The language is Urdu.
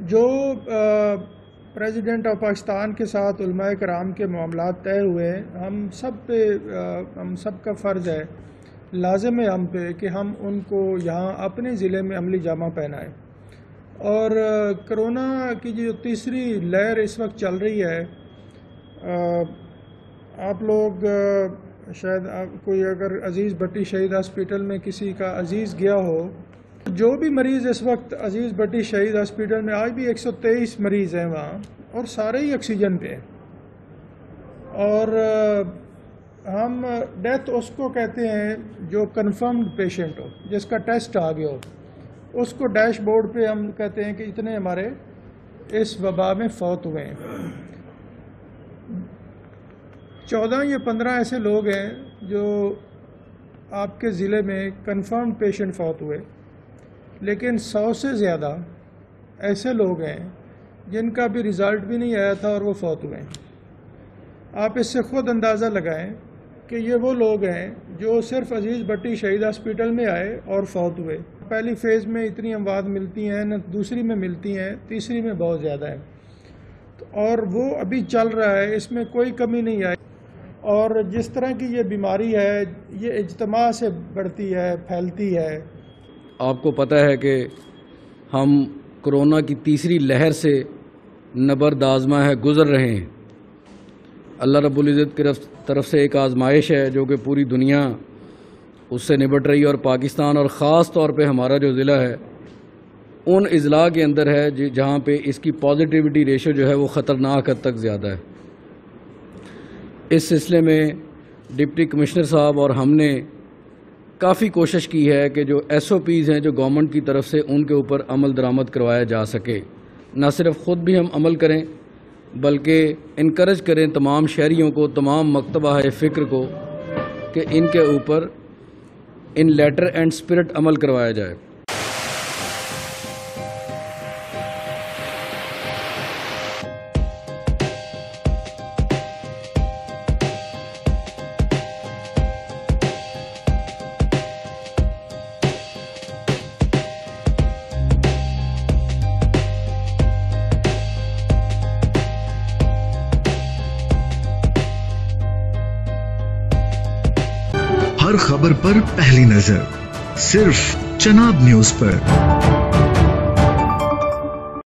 جو پریزیڈنٹ آف پاکستان کے ساتھ علماء کرام کے معاملات طے ہوئے، ہم سب کا فرض ہے، لازم ہے ہم پہ کہ ہم ان کو یہاں اپنے ضلع میں عملی جامہ پہنائیں۔ اور کرونا کی جو تیسری لہر اس وقت چل رہی ہے، آپ لوگ شاید کوئی اگر عزیز بھٹی شہید ہاسپٹل میں کسی کا عزیز گیا ہو، جو بھی مریض اس وقت عزیز بھٹی شہید ہاسپٹل میں، آج بھی 123 مریض ہیں وہاں، اور سارے ہی آکسیجن پہ ہیں۔ اور ہم ڈیتھ اس کو کہتے ہیں جو کنفرمڈ پیشنٹ ہو، جس کا ٹیسٹ آ گیا ہو، اس کو ڈیش بورڈ پہ ہم کہتے ہیں کہ اتنے ہمارے اس وبا میں فوت ہوئے ہیں۔ 14 یا 15 ایسے لوگ ہیں جو آپ کے ضلع میں کنفرمڈ پیشنٹ فوت ہوئے، لیکن 100 سے زیادہ ایسے لوگ ہیں جن کا بھی رزلٹ بھی نہیں آیا تھا اور وہ فوت ہوئے ہیں۔ آپ اس سے خود اندازہ لگائیں کہ یہ وہ لوگ ہیں جو صرف عزیز بھٹی شہید ہاسپٹل میں آئے اور فوت ہوئے۔ پہلی فیز میں اتنی اموات ملتی ہیں، نہ دوسری میں ملتی ہیں، تیسری میں بہت زیادہ ہے، اور وہ ابھی چل رہا ہے، اس میں کوئی کمی نہیں آئی۔ اور جس طرح کی یہ بیماری ہے، یہ اجتماع سے بڑھتی ہے، پھیلتی ہے۔ آپ کو پتہ ہے کہ ہم کرونا کی تیسری لہر سے نبرد آزما ہے گزر رہے ہیں۔ اللہ رب العزت کی طرف سے ایک آزمائش ہے جو کہ پوری دنیا اس سے نبٹ رہی ہے، اور پاکستان اور خاص طور پہ ہمارا جو ضلع ہے ان اضلاع کے اندر ہے جہاں پہ اس کی پازیٹیوٹی ریشو جو ہے وہ خطرناک حد تک زیادہ ہے۔ اس سلسلے میں ڈپٹی کمشنر صاحب اور ہم نے کافی کوشش کی ہے کہ جو SOPs ہیں جو گورنمنٹ کی طرف سے ان کے اوپر عمل درآمد کروایا جا سکے۔ نہ صرف خود بھی ہم عمل کریں بلکہ انکریج کریں تمام شہریوں کو، تمام مکتبہ فکر کو کہ ان کے اوپر ان لیٹر اینڈ اسپرٹ عمل کروایا جائے۔ ہر خبر پر پہلی نظر صرف چناب نیوز پر۔